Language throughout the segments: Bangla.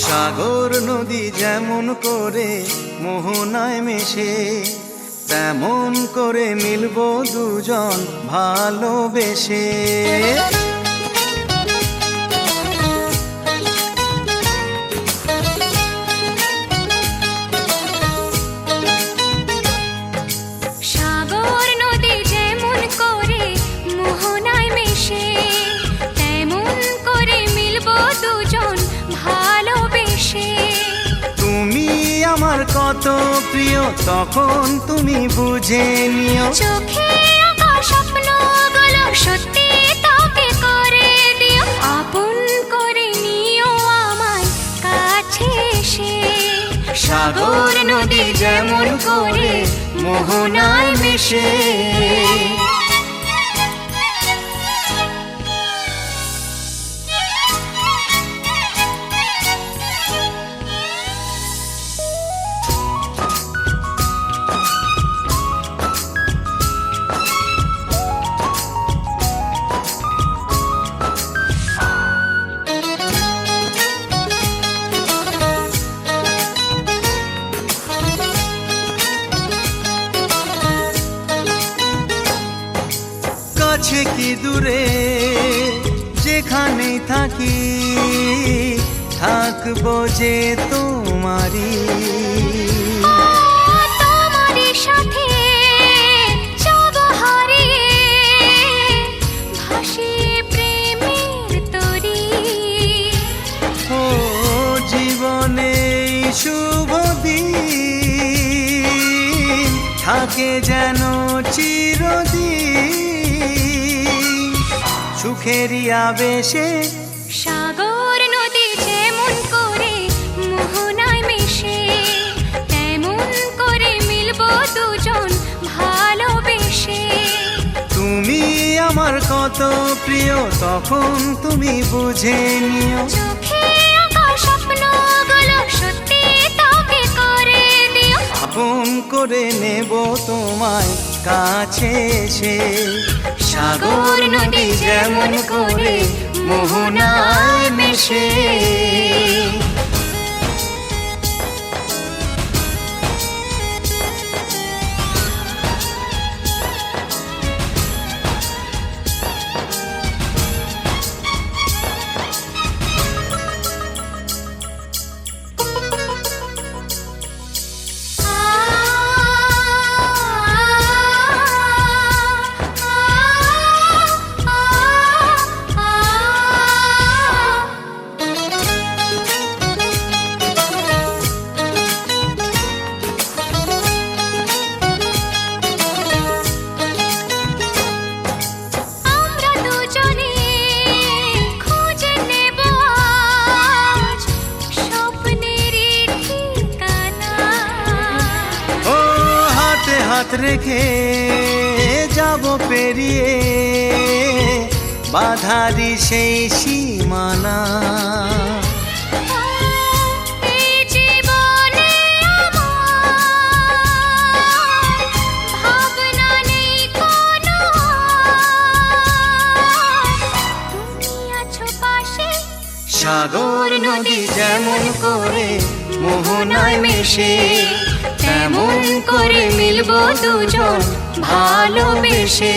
সাগর নদী যেমন করে মোহনায় মেশে, তেমন করে মিলবো দুজন ভালোবেসে। সাগর নদী যেমন করে মোহনায় মেশে, তেমন করে মিলবো দুজন ভালোবেসে। তুমি আমার কত প্রিয় তখন তুমি বুঝে নিও, চোখে আঁকা স্বপ্নগুলো সত্যি তোকে করে দিও। আপন করে নিও আমায় কাছে এসে। সাগর নদী যেমন করে মোহনায় মেশে। কাছে কি দূরে যেখানেই থাকি, থাকবো যে তোমারি। তোমারই সাথে যাব হারিয়ে, ভাসিয়ে প্রেমের তরী। ও জীবনে এই শুভ দিন থাকে যেন চিরদিন, সুখেরই আবেশে। সাগর নদী যেমন করে মোহনায় মেশে, তেমন করে মিলবো দুজন ভালোবেসে। তুমি আমার কত প্রিয় তখন তুমি বুঝে নিও, চোখে আঁকা স্বপ্নগুলো সত্যি তোকে করে দিও। আপন করে নেব তোমায় কাছে এসে। সাগর নদী যেমন করে মোহনায় মেশে। আমরা দুজনে খুঁজে নেব আজ স্বপ্নেরই ঠিকানা। ও হাতে হাত রেখে যাব পেরিয়ে বাধারি সেই সীমানা। এই জীবনে আমার ভাবনা নেই কোনো, তুমি আছো পাশে। সাগর নদী যেমন করে মোহনায় মেশে, তেমন করে মিলবো দুজন ভালোবেসে।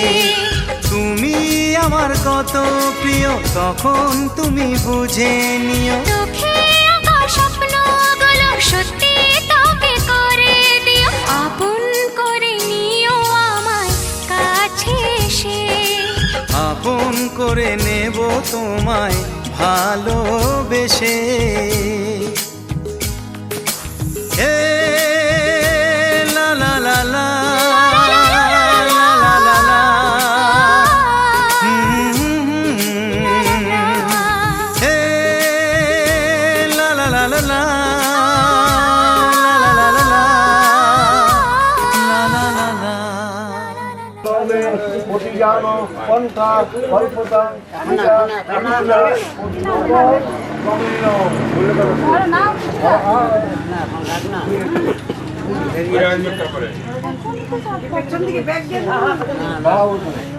তুমি আমার কত প্রিয় তখন তুমি বুঝে নিও, চোখে আঁকা স্বপ্নগুলো সত্যি তোকে করে দিও। আপন করে নিও আমায় কাছে এসে। আপন করে নেব তোমায় ভালোবেসে। হে লা লা লা লা লা লা লা লা। হে লা লা লা লা লা লা লা লা লা লা লা লা। তবে প্রতিজ্ঞান পন্থা কল্পতা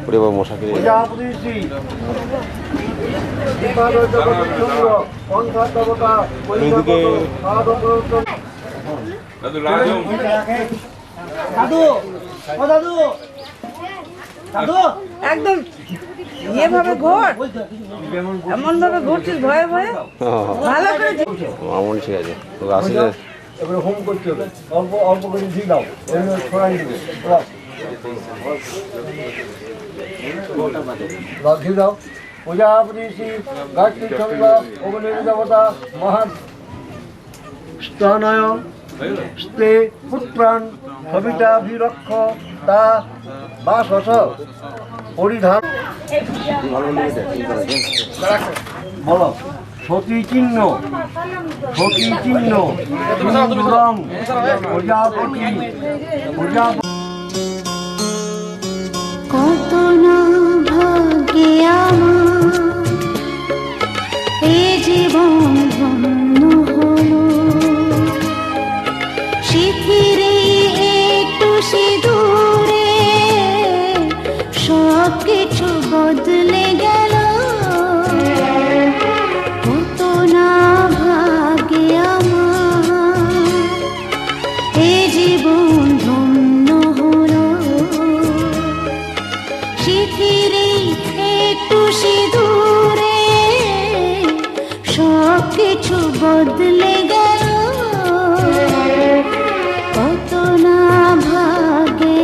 ওরে বাবা মশা খেয়ে প্রজাপতি শ্রী বিভাজন জগৎচন্দ্র পন্থা দেবতা এইদিকে দাদু ও দাদু দাদু একদম এভাবে ঘোর এমন ভাবে ঘুরছিস ভয়ে ভয়ে ভালো করে মামুন ঠিক আছে তো আসলে এবারে হোম করতে হবে অল্প অল্প করে ঘি দাও এগুলো ছড়াই দেবে ঘি দাও প্রজাপতি শ্রী গায়ত্রী চন্দ্র অগ্নি দেবতা মহান স্তনয় স্তে পুত্রান সবিতাভিরক্ষ তা বাসস পরিধান বলো সতী চিহ্ন রং প্রজাপতি প্রজাপতি কত না ভাগ্যে আমার এ জীবন ধন্য হলো শিথিরে একটু সিঁদুরে সব কিছু বদলে গেল কত না ভাগ্যে আমার এ জীবন ধন্য হলো শিথিরে একটু সিঁদুরে সব কিছু বদলে গেল কত না ভাগ্যে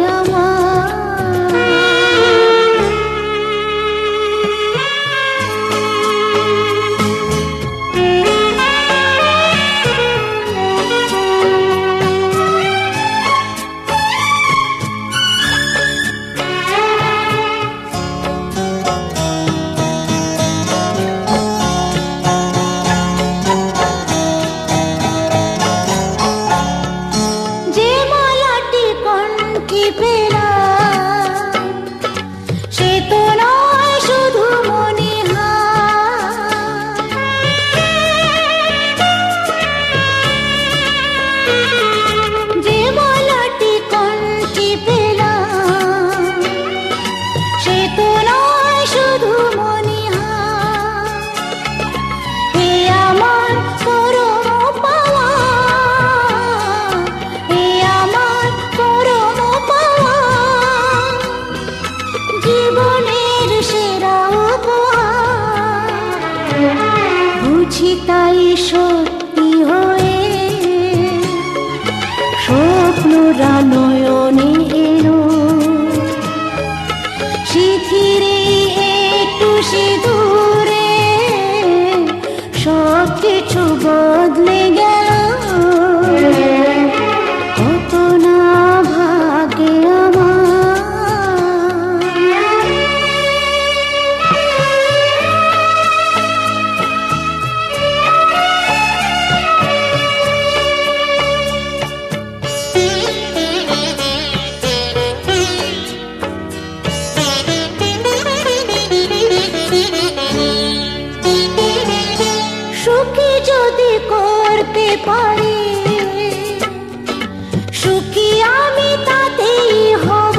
যে মালাটি কণ্ঠে পেলাম সে তো নয় শুধু মনিহার যে মালাটি কণ্ঠে পেলাম সে তো নয় শুধু মনিহার হে আমার পরম পাওয়া হে আমার পরম পাওয়া জীবনের সেরা উপহার বুঝি তাই সত্যি হয়ে স্বপ্নরা নয়নে এলো শিথিরে একটু সিঁদুরে সব কিছু বদলে গেল কত না ভাগ্যে সুখী যদি করতে পারি সুখী আমি তাতেই হব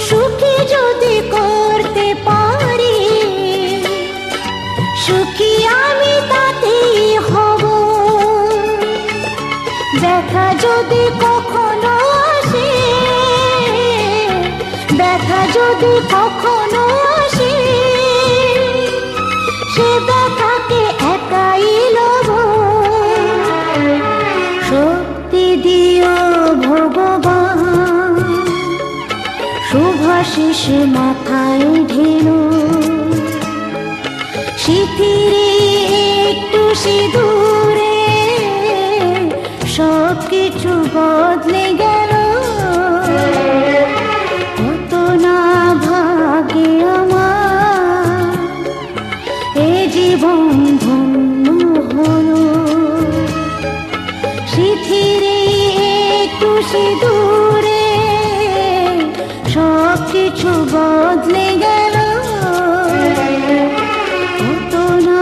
সুখী যদি করতে পারি সুখী আমি তাতেই হব দেখা যদি কখনো আসে দেখা যদি কখনো আসে সে দেখাকে একাই লব শক্তি দিও ভগবান শুভাশিস মাথায় ঢেলো শিথিরে একটু সিঁদুরে সব কিছু বদলে গেল কত না ভাগ্যে আমার এ জীবন ধন্য হলো শিথিরে একটু সিঁদুরে সব কিছু বদলে গেল কত না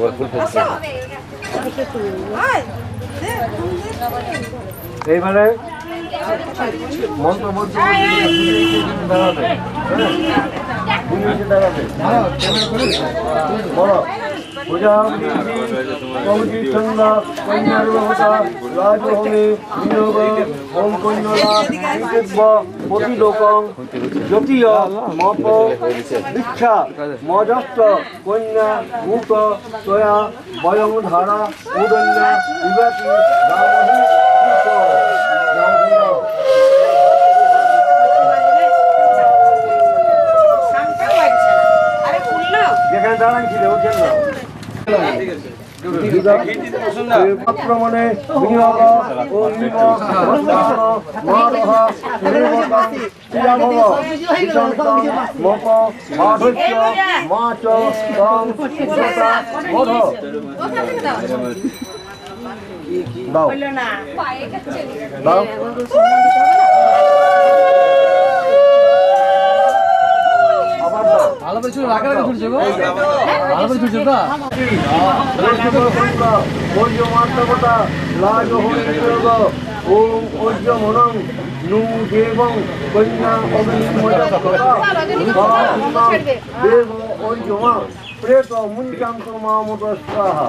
একবার ফুল ফেলছে এইবারে মন্ত্র বলতে দাঁড়াবে, দাঁড়াবে বলো প্রজাপতি কৌজি চন্দ্র কন্যার রাজহমে বিনিয়োগ ওম কন্যলা প্রতিলোকং জ্যোতিয় মপ দীক্ষা মজস্ত কন্যা ভূত তয়া বয়ং ধারা উদন্যা বিভাতি যেখানে দাঁড়াইছিল ওখানে আক্রমণে বিনিয়োগ ও মপ মাধুর্য মাচ দাও দাও ভালো কিছু রাখা রাখা ছুটছে গো ভালো করে ছুটছে তো ওম ঐর্য মনং নু দেবং কন্যা দেব ঐর্যমা প্রেত মুঞ্চান্ত মামত স্বাহা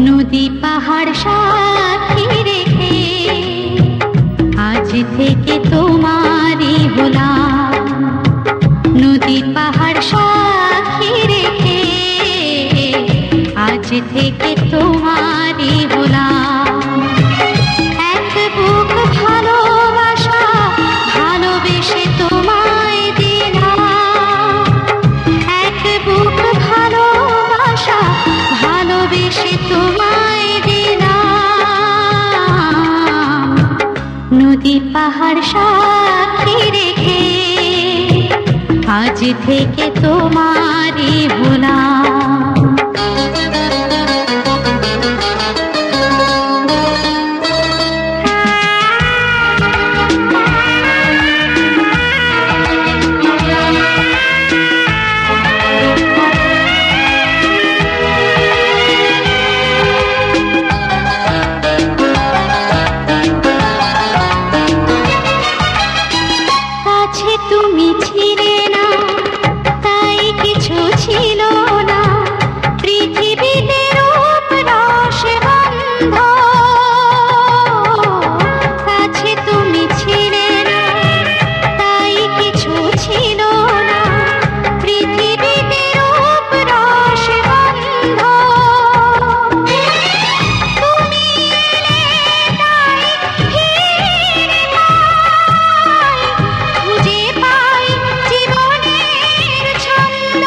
নদী পাহাড় সাথী রেখে আজ থেকে তোমারই হলাম, নদী পাহাড় সাথী রেখে আজ থেকে তোমারই হলাম। এক বুক ভালোবাসা ভালোবেসে তোমায় দিলাম, এক বুক ভালোবাসা ভালোবেসে তোমায় দিলাম, নদী পাহাড় সাথী রেখে আজ থেকে তোমারই হলাম। কাছে তুমি ছিলে না তাই কিছু ছিল না, পৃথিবীতে রূপ রস বন্ধ। কাছে তুমি ছিলে না তাই কিছু ছিল না, পৃথিবীতে রূপ রস বন্ধ। তুমি এলে তাই ফিরে পাই, খুঁজে পাই জীবনের ছন্দ।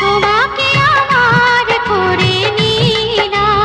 তোমাকে আমার করে নিলাম,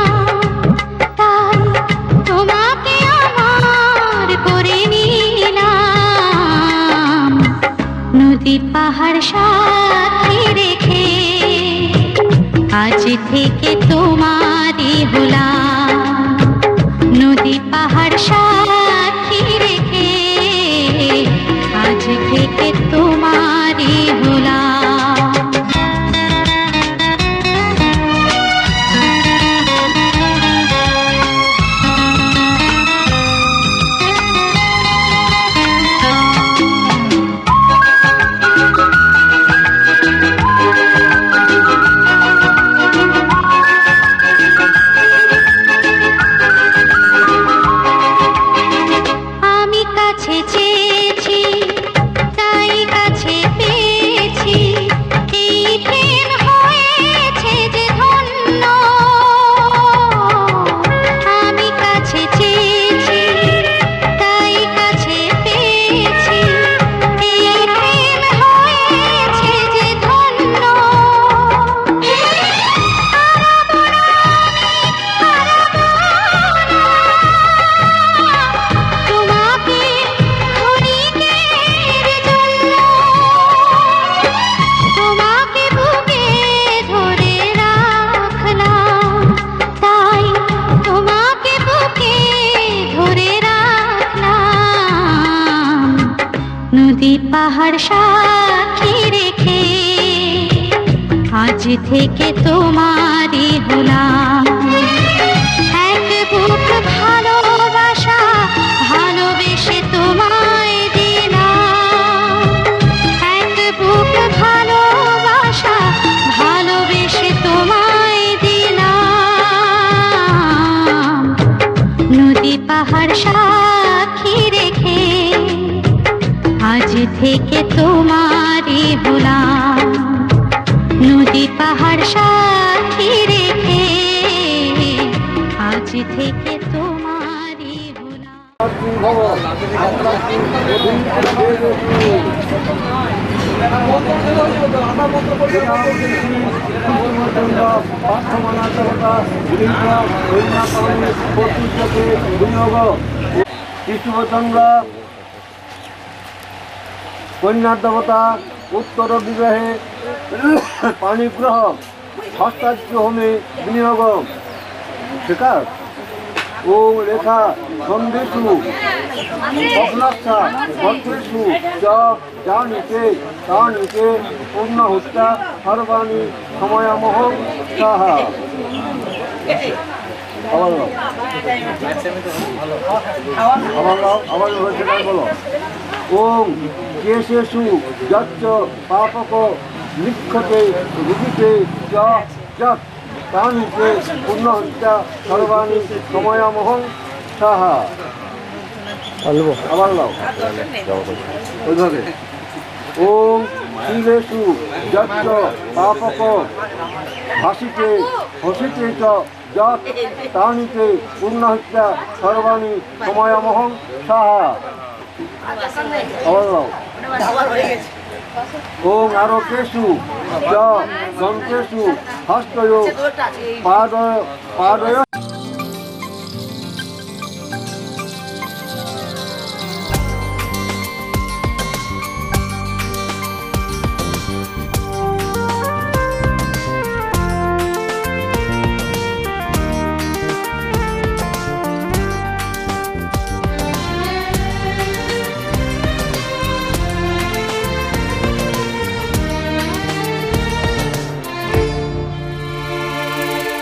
থেকে তোমারই হলাম এক বুক ভালোবাসা ভালোবেসে তোমায় দিলাম এক বুক ভালোবাসা ভালোবেসে তোমায় দিলাম নদী পাহাড় সাক্ষী রেখে আজ থেকে তোমারই হলাম নদী পাহাড় সাক্ষী রেখে আজ থেকে তোমারই হলাম কৃষ্ণচন্দ্র কন্যার দেবতা উত্তর বিবাহে পাণিগ্রহ হস্তাজ্য হোমে বিনিয়োগ শিকার ও রেখা সন্দেশু স্বপ্নাক্ষা ভদ্রেশু জানিতে তানিতে পূর্ণহুত্যা সর্বাণী সময়ামহ সাহা আবার সেটাই বলো ওম কেশেষু যচ্চ পাপক নিক্ষতে রুদিতে যৎ তানিতে পূর্ণহত্যা সর্বাণী সময়ামহং সাহা আবার লাও ওইভাবে ওম শিলেষু যচ্চ পাপক ভাসিতে হসিতে চ যৎ তানিতে পূর্ণহত্যা সর্বাণী সময়ামহং সাহা আবার লাও ওম আরকেষু চ দন্তেষু হস্তয় পাদয়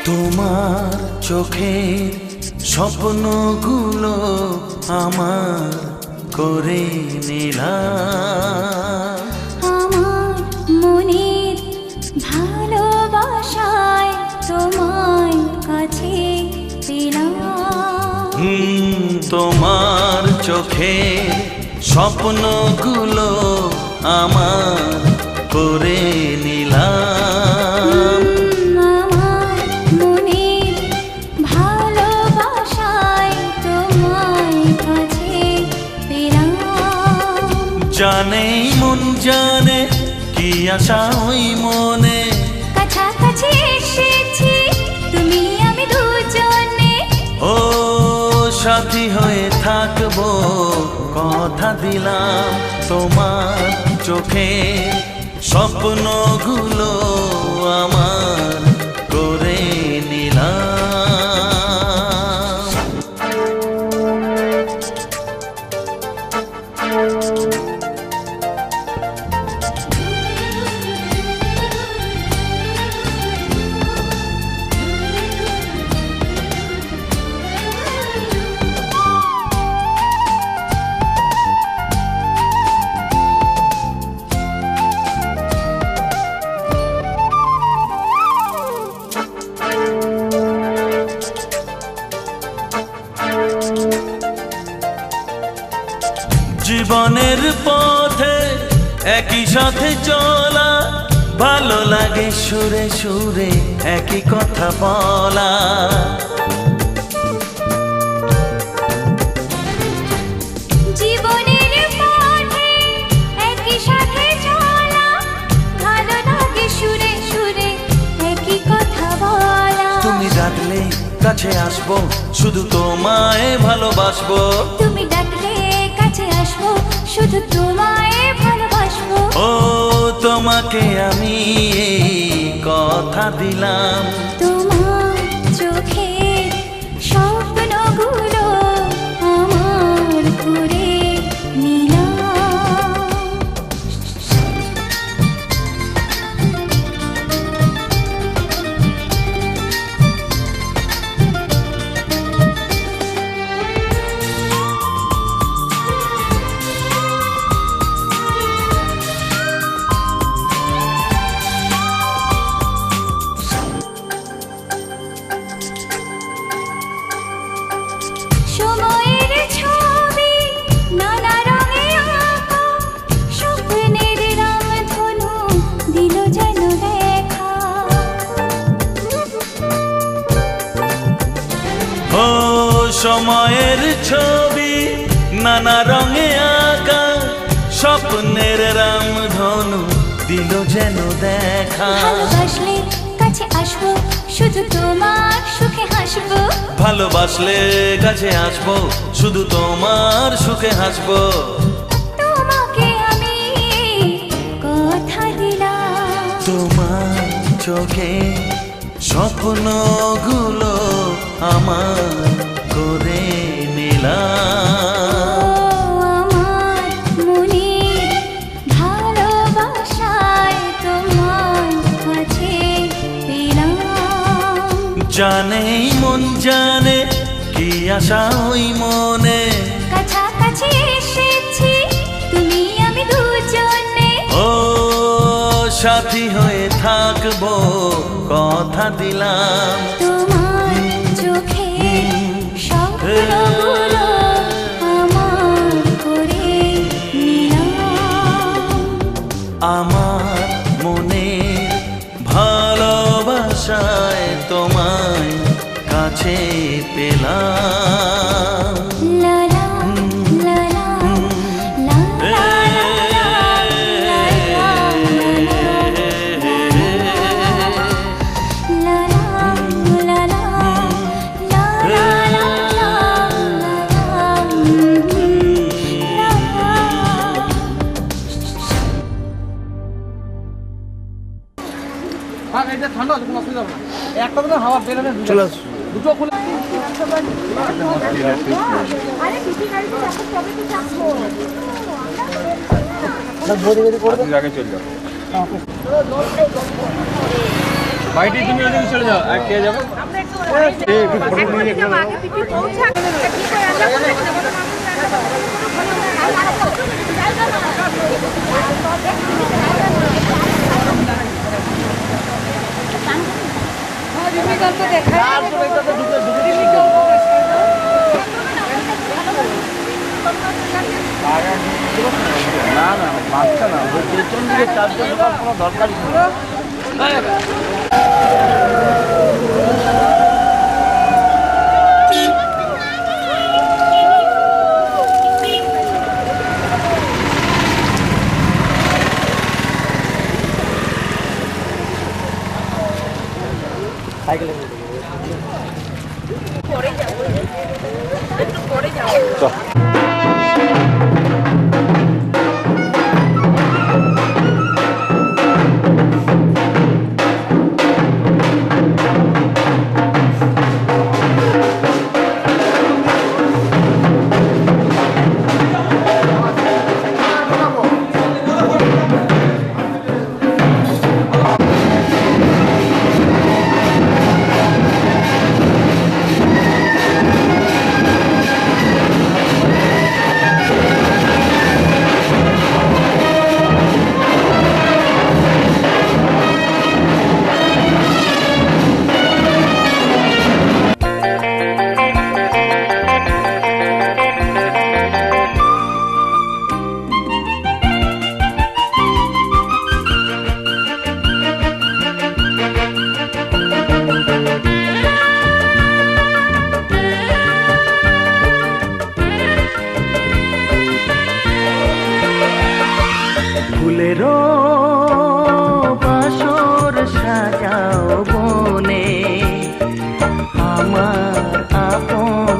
তোমার চোখের স্বপ্নগুলো আমার করে নিলাম আমার মনের ভালোবাসায় তোমায় কাছে পেলাম তোমার চোখের স্বপ্নগুলো আমার করে নিলাম আমার মনের ভালোবাসায় তোমায় কাছে পেলাম জানে মন জানে কি আশা ওই মনে কাছাকাছি এসেছি তুমি আমি দুজনে ও সাথী হয়ে থাকবো কথা দিলাম তোমার চোখে স্বপ্নগুলো আমার করে নিলাম জীবনের পথে একই সাথে চলা ভালো লাগে সুরে সুরে একই কথা বলা জীবনের পথে একই সাথে চলা ভালো লাগে সুরে সুরে একই কথা বলা তুমি ডাকলে কাছে আসবো শুধু তোমায় ভালোবাসবো তুমি ডাকলে কাছে আসবো শুধু তোমায় ভালোবাসবো ও তোমাকে আমি এই কথা দিলাম তোমার চোখের স্বপ্নগুলো আমার করে নিলাম ও সময়ের ছবি নানা রঙে আঁকা, স্বপ্নের রামধনু দিল যেন দেখা। ভালোবাসলে কাছে আসবো, শুধু তোমার সুখে হাসবো। ভালোবাসলে কাছে আসবো, শুধু তোমার সুখে হাসবো। তোমাকে আমি কথা দিলাম, তোমার চোখে স্বপ্নগুলো আমার করে নিলাম। আমার মনে ভালোবাসায় তোমার কাছে পেলাম। জানে মন জানে কি আশা ওই মনে, কাছাকাছি এসেছি তুমি আমি দুজনে। ও সাথী হয়ে থাকবো কথা দিলাম। তোমার চোখে স্বপ্নগুলো আমার করে নিলাম। আমার মনে ভালোবাসায় তোমায় কাছে পেলাম। লা লা লা লা লা লা বাইটি তুমি ওদিকে চলে যাও, আর কে যাবে? না না বাচ্চা না, ওই পেছন দিকে চারজন ঢোকার কোনো দরকারই নেই। ফুলেরও বাসর সাজাও বনে, আমার আপন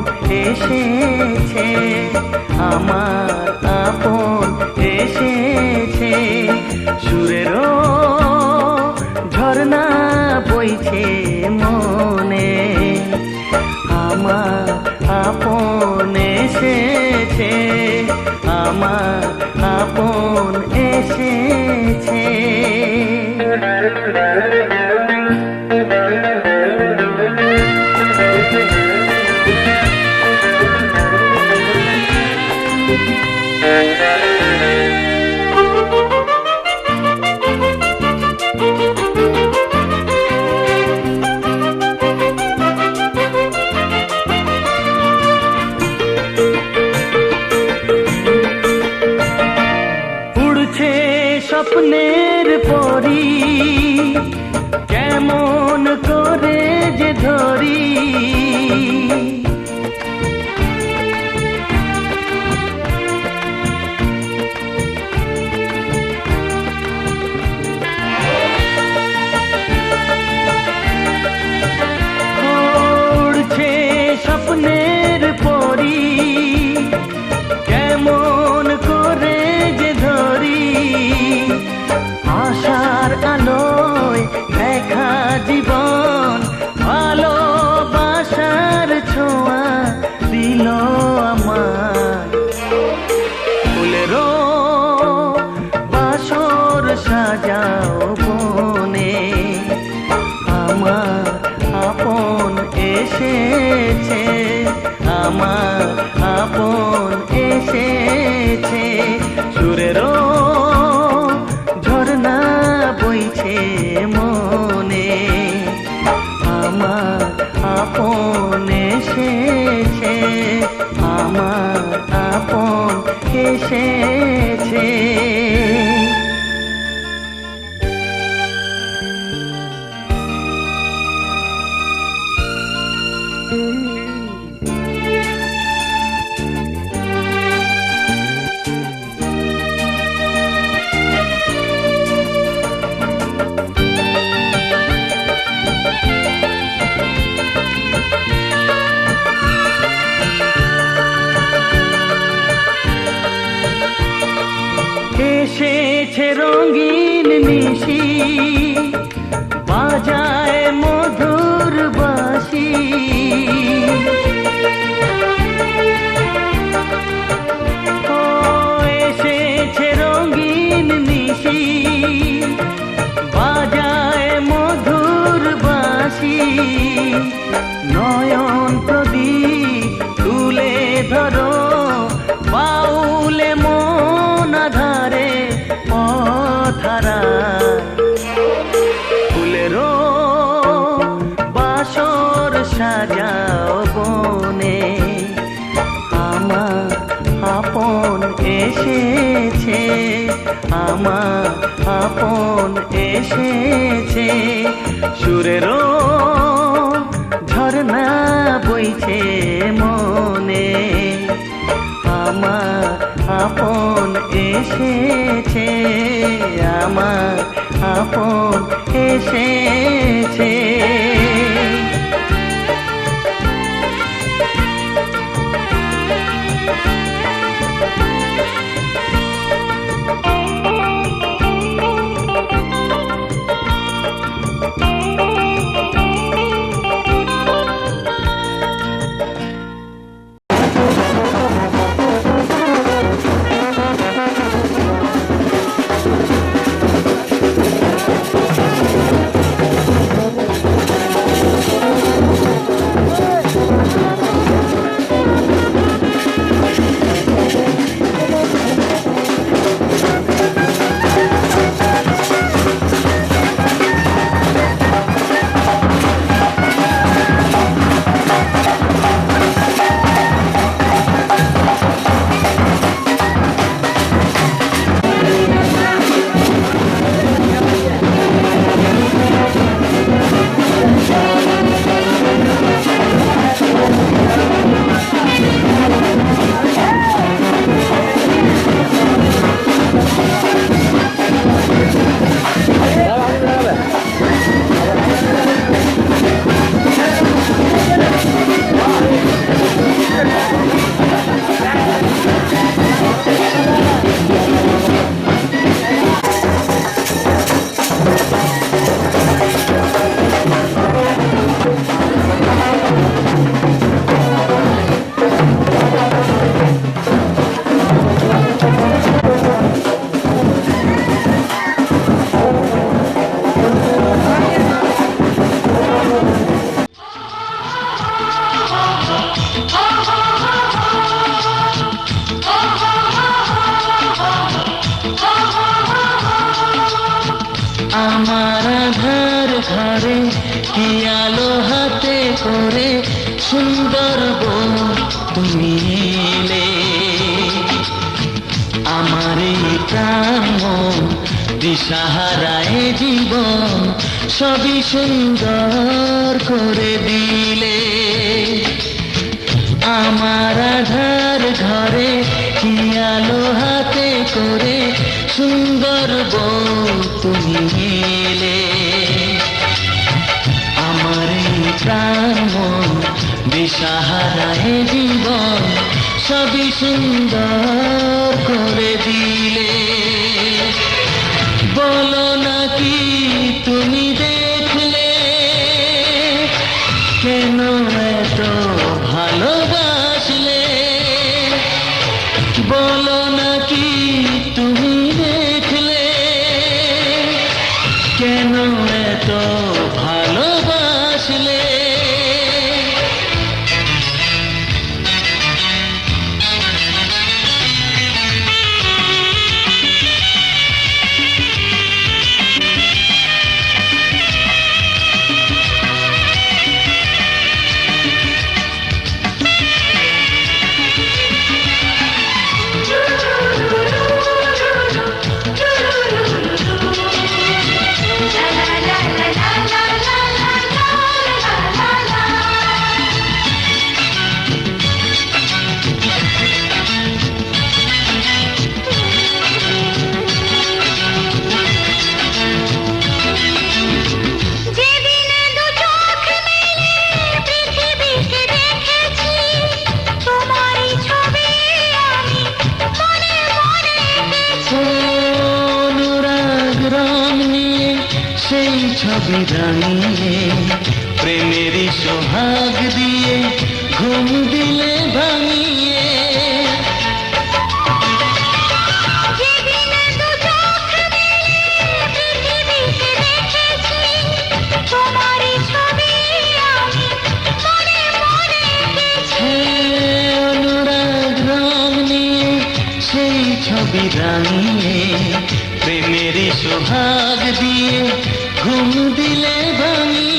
এসেছে, আমার আপন এসেছে। সুরেরও ঝর্ণা বইছে মনে, আমার আপন এসেছে, আমার আপন এসেছে। উড়ছে স্বপ্নের পরি, কেমন করে যে ধরি এসেছে, আমার আপন এসেছে, সুরেরও ঝর্ণা বইছে মনে, আমার আপন এসেছে, আমার আপন এসেছে। এসেছে রঙিন নিশি, বাজায় মধুর বাঁশি, ও এসেছে রঙিন নিশি, বাজায় মধুর বাঁশি, নয়ন প্রদীপ তুলে ধরো, বাউলে মন আধারে পথহারা, ফুলেরও বাসর সাজাও বনে, আমার আপন এসেছে, আমার আপন এসেছে, সুরেরও ঝর্ণা বইছে মনে, আমার আপন এসেছে, আমার আপন এসেছে। আমার আধার ঘরে কি আলো হাতে করে সুন্দর বউ তুমি এলে, আমার এই প্রাণ মন দিশাহারায় জীবন সবই সুন্দর করে দিলে, আমার আধার ঘরে কি আলো হাতে করে সুন্দর বউ তুমি এলে, আমার এই প্রাণ মন দিশাহারায় জীবন সবই সুন্দর করে দিলে, বলো নাকি তুমি দেখলে কেন এত ভালোবাসলে, বলো নাকি তুমি দেখলে কেন এত ভালোবাসলে, ছবি রাঙিয়ে প্রেমেরই সোহাগ দিয়ে ঘুম দিলে ভাঙিয়ে অনুরাগ রং নিয়ে সেই ছবি রাঙিয়ে প্রেমেরই সোহাগ দিয়ে ঘুম দিলে ভাঙিয়ে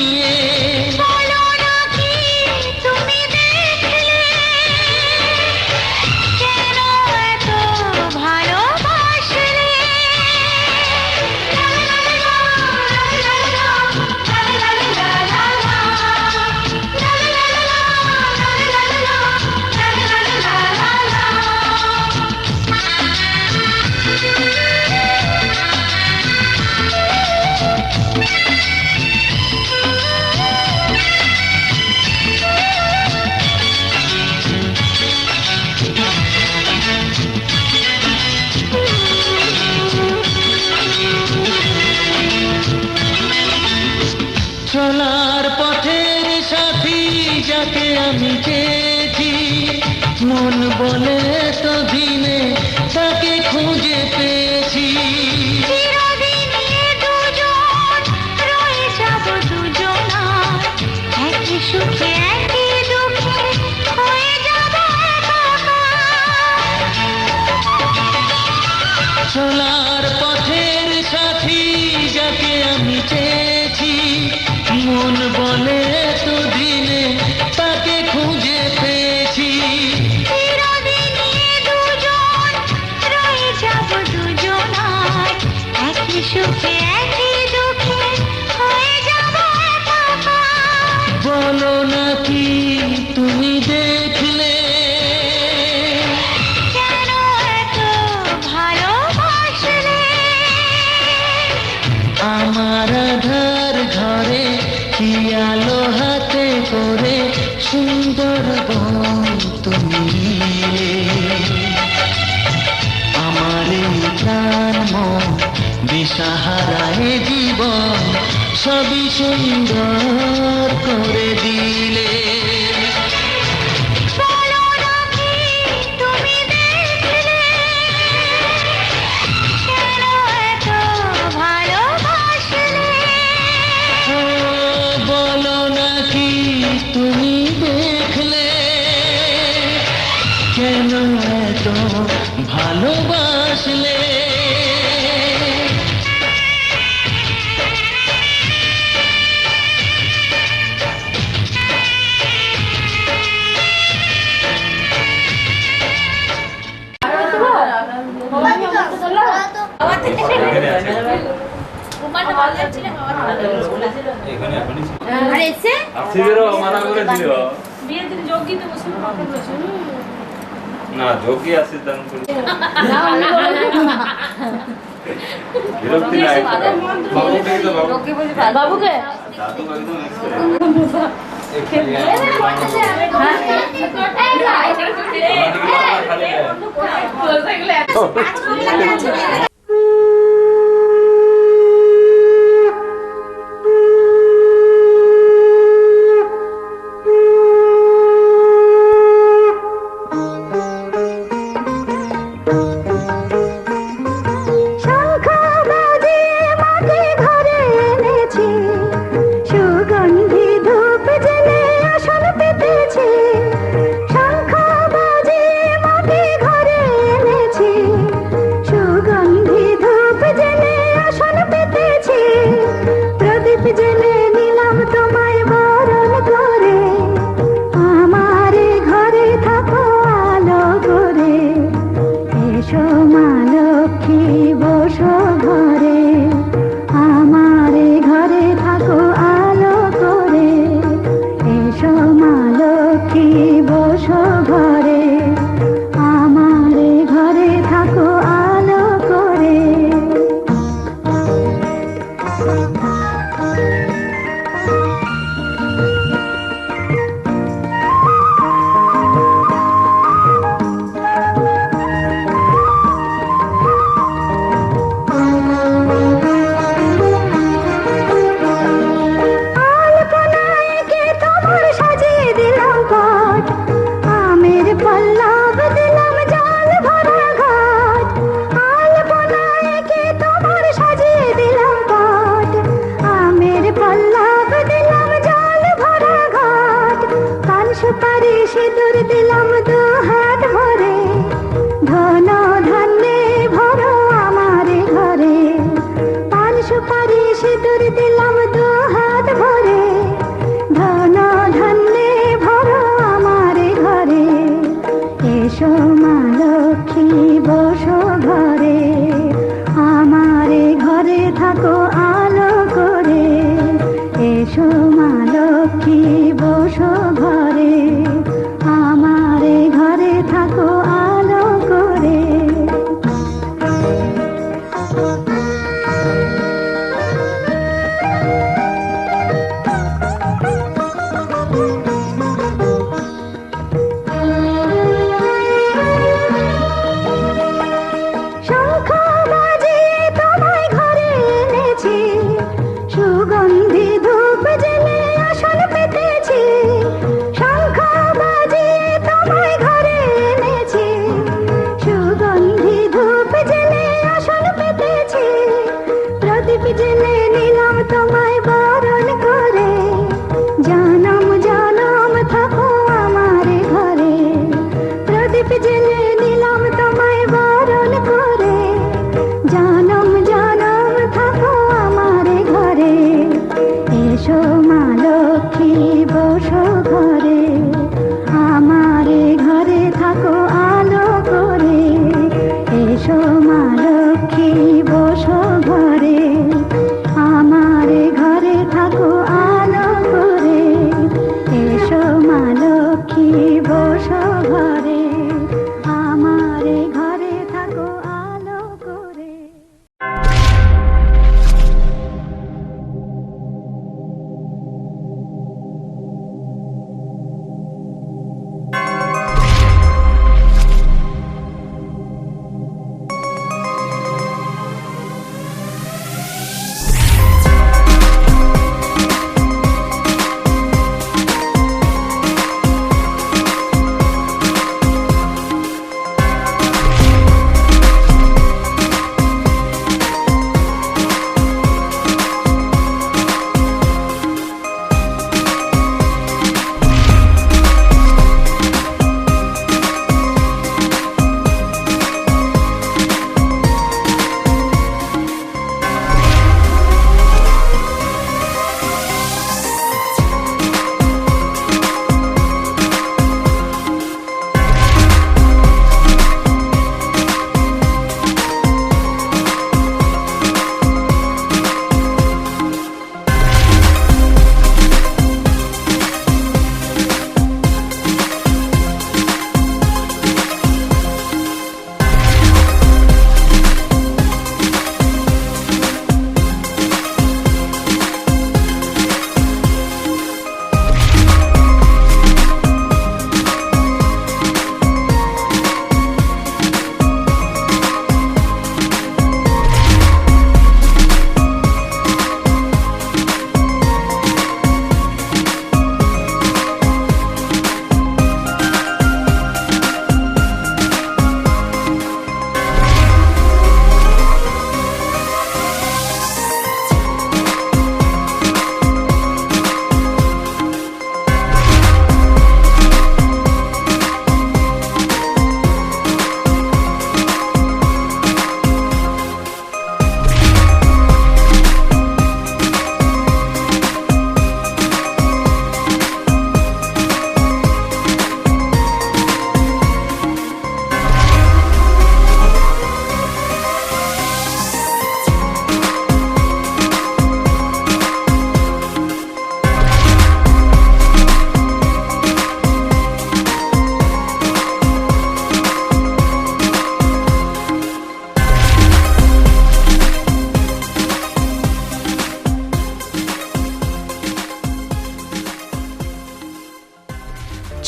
চলার পথের সাথী যাকে আমি চেয়েছি মন বলে তো দিনে তাকে খুঁজে পেয়েছি চলার পথের সাথী যাকে আমি চেয়েছি মন বলে তো দিনে তাকে খুঁজে পেয়েছি বলো নাকি তুমি দেখলে আমার আধার ঘরে কি আলো হাতে করে সুন্দর বন তুমি আমার এই প্রাণ মন দিশাহারায় জীবন সবই সুন্দর করে দিলে বলো নাকি তুমি দেখলে কেন এত ভালোবাসলে না যোগী আছে দান করে বিরক্তি নাই বাবুকে তো বাবুকে দাদু একদম এক্সপেরিয়েন্স সুপারি সিঁদুর দিলাম দু হাত ভরে, ধন ধান্যে ভরো আমার ঘরে। পান সুপারি সিঁদুর দিলাম দু হাত ভরে, ধন ধান্যে ভরো আমার ঘরে। এসো মা লক্ষ্মী বসো ঘরে, আমার ঘরে থাকো আলো করে। এসো মা লক্ষ্মী বসো ঘরে, আমার ঘরে থাকো আলো করে। শঙ্খ বাজিয়ে তোমায় ঘরে এনেছি, সুগন্ধি ধূপ জেলে আসন পেতেছি। শঙ্খ বাজিয়ে তোমায় ঘরে এনেছি, সুগন্ধি ধূপ জেলে আসন পেতেছি। প্রদীপ জেলে নিলাম তোমায় বরণ করে, জনম জনম থাকো আমার ঘরে। প্রদীপ জেলে নিলাম তোমায় বরণ করে, জনম জনম থাকো আমার ঘরে। এসো মা লক্ষ্মী বসো ঘরে, আমার ঘরে থাকো আলো করে। এসো মা লক্ষ্মী বসো ঘরে, আমার ঘরে থাকো আলো করে। এসো মা লক্ষ্মী বসো ঘরে, আমার ঘরে থাকো আলো করে।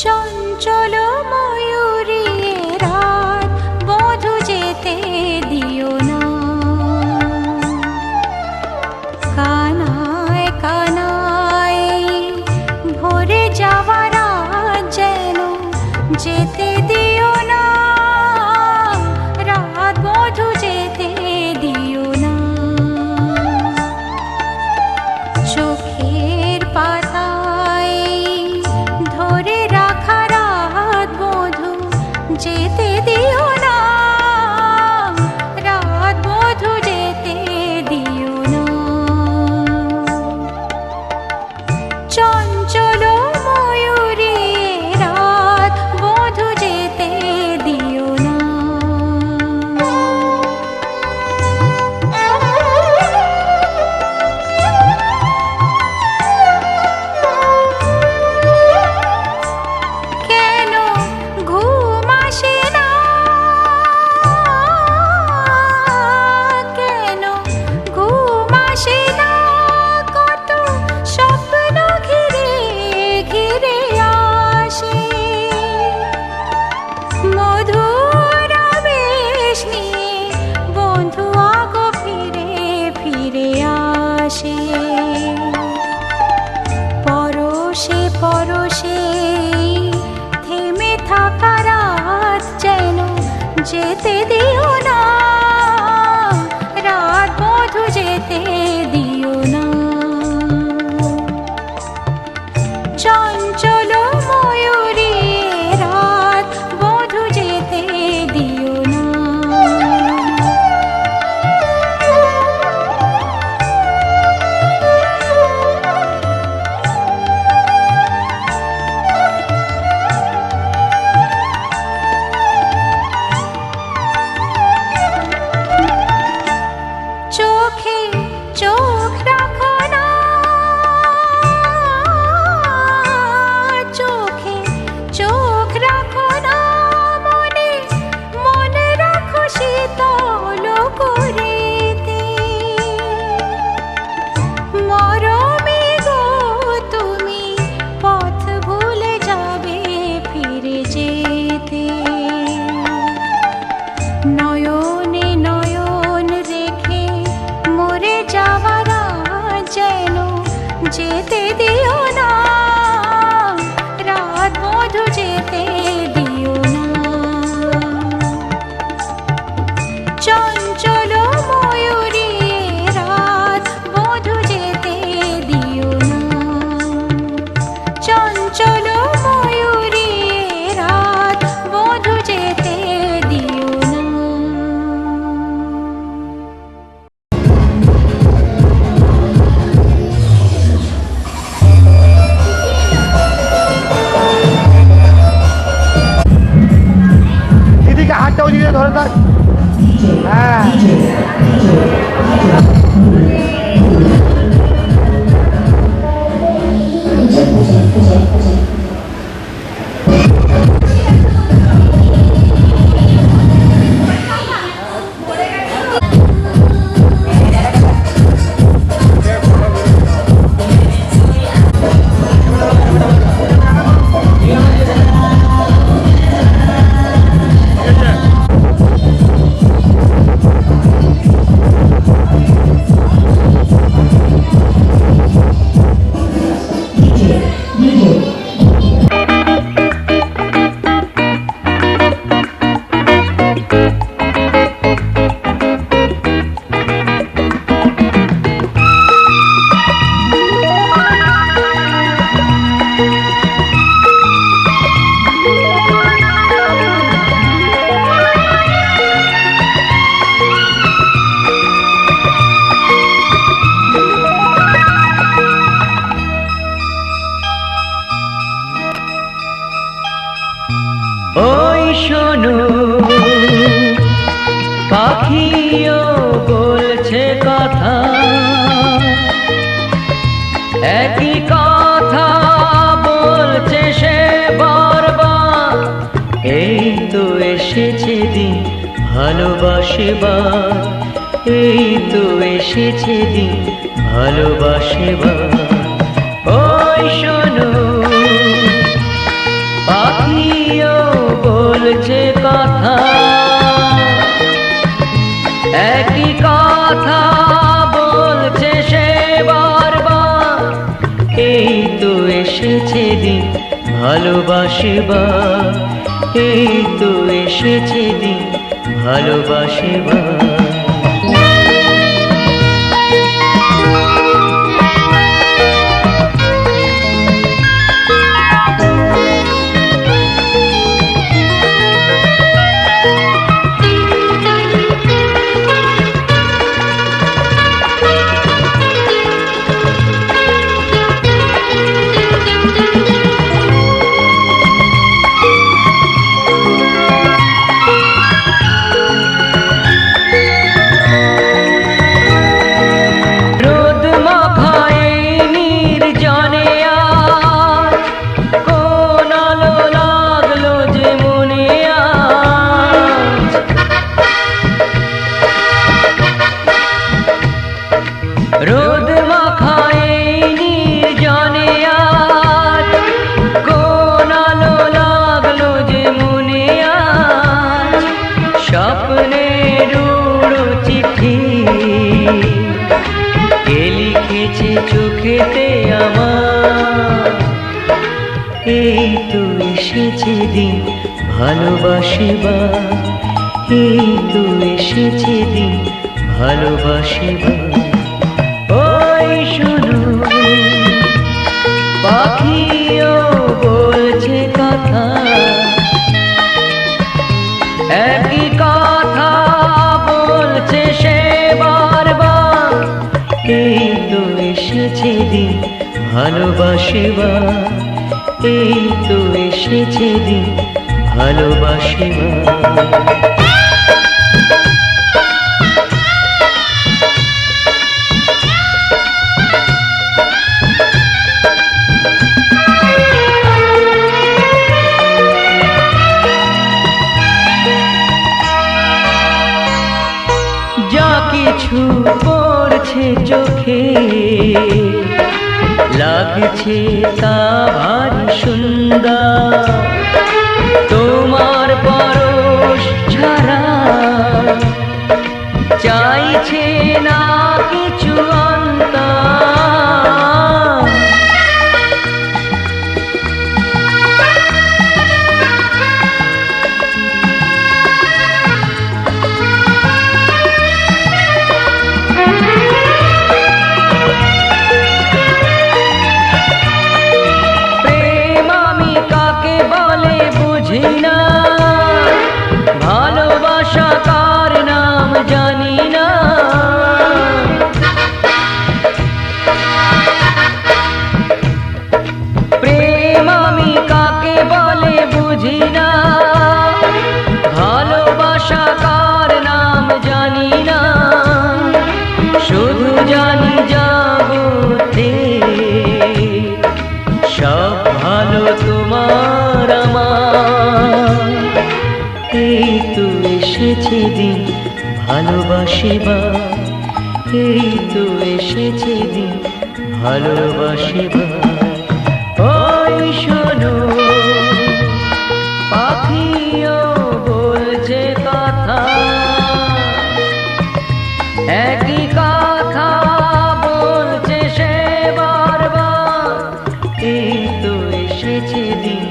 চঞ্চল ময়ূরী রাত বধূ যেতে দিও না, কানায় কানায় ভরে যাওয়া রাত যেন যেতে দিও না, রাত বধূ যেতে দিও না। চোখের পাতায় ধরে রাখ যেতে দিও না, রাত বধূ যেতে দিও না। চঞ্চল ময়ূরী রাত বধূ যেতে দিও না। চোখে চোখ রাখো না, চোখে চোখ রাখো না, মনে মনে রাখো শীতল করেতে। মরমে গো তুমি পথ ভুলে যাবে ফিরে যেতে। নয়নে নয়ন রেখে মরে যাওয়ার যেন যেতে দিও না, রাত বধূ যেতে দিও না। চঞ্চল ময়ূরী রাত বধূ যেতে দিও না। চঞ্চল ময়ূরী রাত বধূ যেতে দিও না। দিদিকে হাতটা ওইদিকে ধরে থাক। হ্যাঁ ওই শোনো পাখিও বলছে কথা, একই কথা বলছে সে বারবার। এই তো এসেছে দিন ভালোবাসিবার, এই তো এসেছে দিন ভালোবাসিবার। ওই শোনো পাখিও বলছে কথা, একই কথা বলছে সে বারবার। এই তো এসেছে দিন ভালোবাসিবার, এই তো এসেছে দিন ভালোবাসিবার। রোদ মাখায় নির্জনে আজ, কোন আলো লাগলো যে মনে আজ। স্বপ্নের উড়ো চিঠি কে লিখেছে চোখেতে আমার। এই তো এসেছে দিন ভালোবাসিবার, এই তো এসেছে দিন ভালোবাসিবার। ওই শোনো পাখিও বলছে কথা, একই কথা বলছে সে বারবার। এই তো এসেছে দিন ভালোবাসিবার, এই তো এসেছে দিন ভালোবাসিবার। যা কিছু পড়ছে চোখে লাগছে তা ভারী সুন্দর, তোমার পরশ ছাড়া চাইছে না কিছু অন্তর। প্রেম আমি কাকে বলে বুঝি না, ভালোবাসা কার নাম জানি না। প্রেম আমি কাকে বলে বুঝি না, ভালোবাসা কার নাম জানি না। শুধু জানি জগতে সব ভালো তোমার আমার। এই তো এসেছে দিন ভালোবাসিবার, এই তো এসেছে দিন ভালোবাসিবার। ওই শোনো পাখিও বলছে কথা, একই কথা বলছে সে বারবার। এই তো এসেছে দিন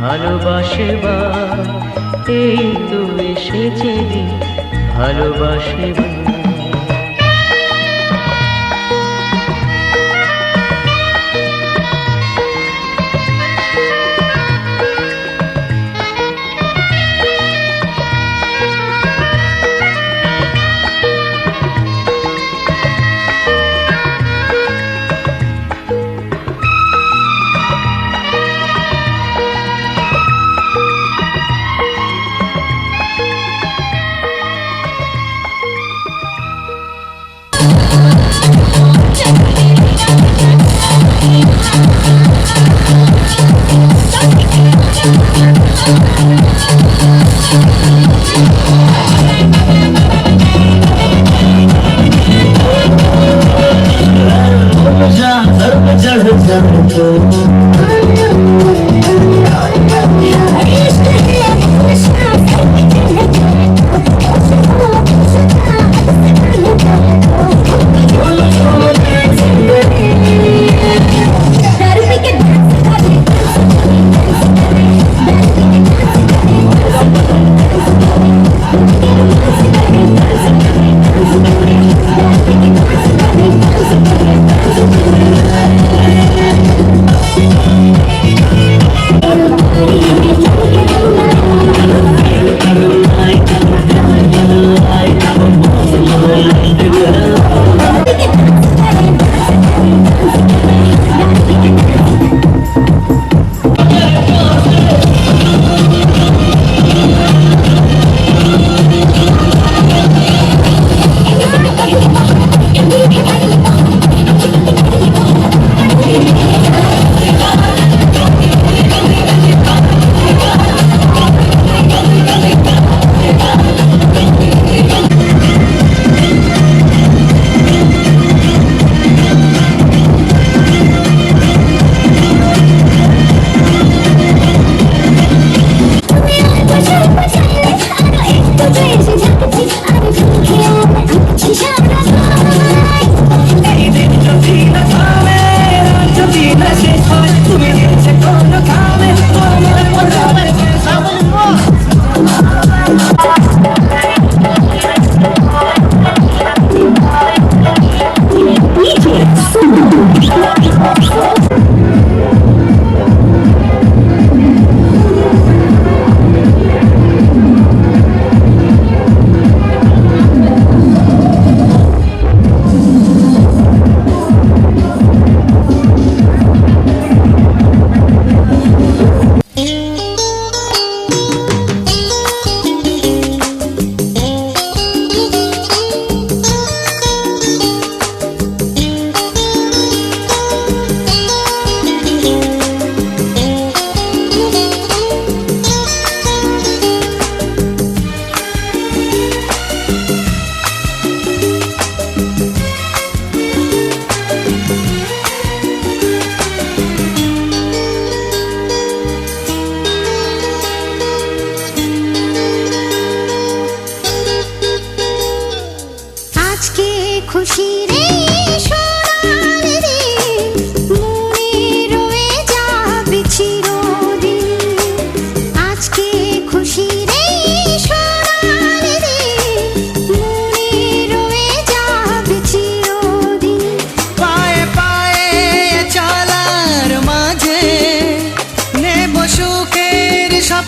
ভালোবাসিবার, এই তো এসেছে দিন ভালোবাসিবার।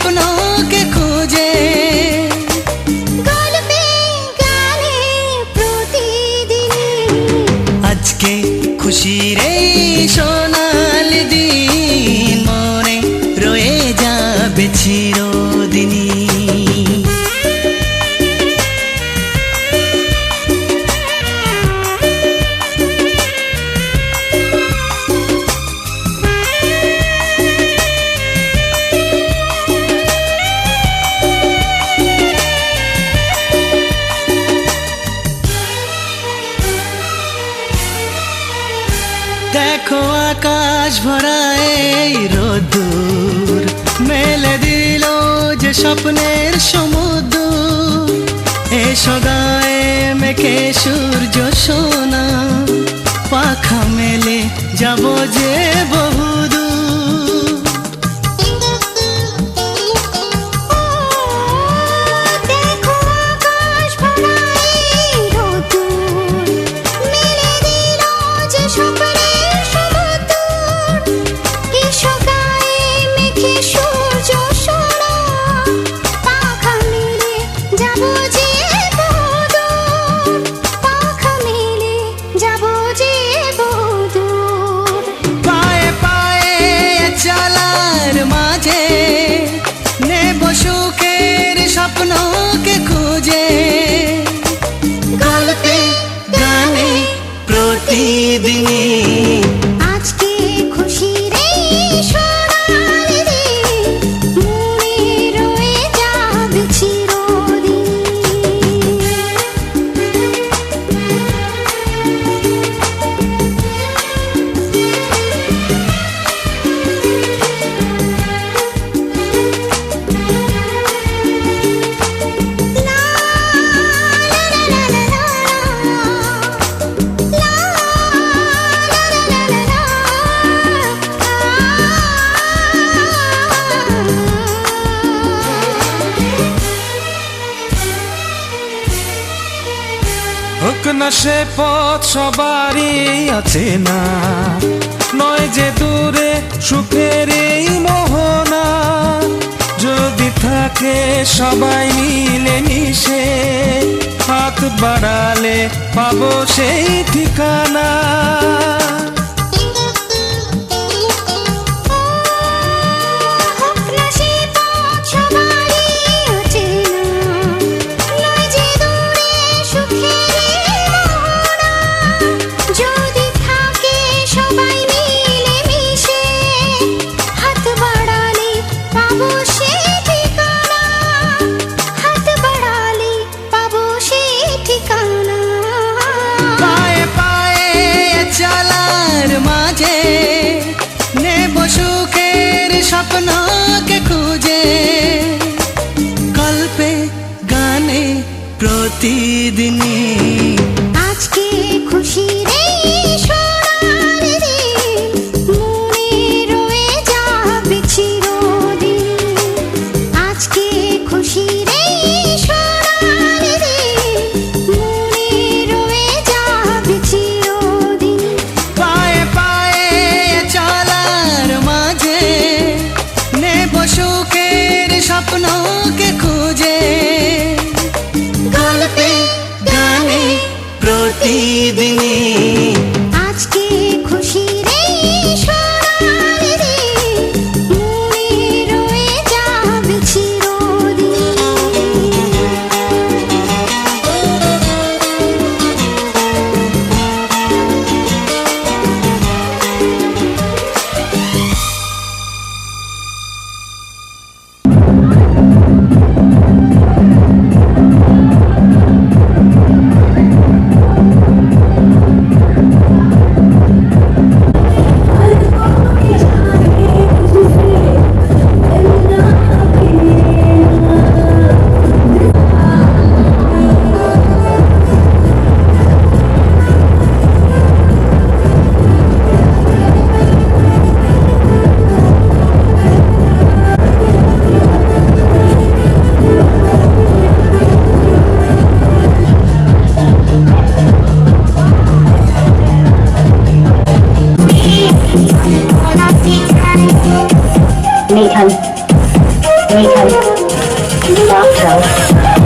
স্বপ্নকে খুঁজে গল্পে গানে প্রতিদিন আজকে খুশির এই সোনালি দিন মনে রয়ে যাবে চিরদিনই। দেখো আকাশ ভরা এই রোদ্দুর মেলে দিল যে স্বপ্নের সমুদ্র। এসো গায়ে মেখে সূর্য সোনা পাখা মেলে যাব যে বহুদূর। দেখো আকাশ ভরা এই রোদ্দুর মেলে দিল যে স্বপ্নের সমুদ্র। এসো গায়ে মেখে সূর্য সোনা পাখা মেলে যাব যে বহুদূর। পাখা মেলে যাব যে বহুদূর। পায়ে পায়ে চলার মাঝে নেব সুখের স্বপ্নকে খুঁজে গল্পে গানে প্রতিদিনই আজকে খুশির এই সোনালি দিন মনে রয়ে যাবে চিরদিন। হোক না সে পথ সবারই আছে না, নয় যে দূরে সুখের এই মোহনা। যদি থাকে সবাই মিলে মিশে হাত বাড়ালে পাবো সেই ঠিকানা। হোক না সে পথ সবারই অচেনা, নয় যে দূরে সুখের মোহনা। যদি থাকে সবাই মিলে মিশে হাত বাড়ালে পাবো সেই ঠিকানা। হাত বাড়ালে পাবো সেই ঠিকানা। পায়ে পায়ে চলার মাঝে নেব সুখের স্বপ্নকে খুঁজে গল্পে গানে প্রতিদিনই আজকে খুশির এই সোনালি দিন মনে রয়ে যাবে চিরদিন। আজকে খুশির এই সোনালি দিন মনে রয়ে যাবে চিরদিন। পায়ে পায়ে চলার মাঝে নেব সুখের স্বপ্নকে খুঁজে গল্পে গানে Nathan Marshall.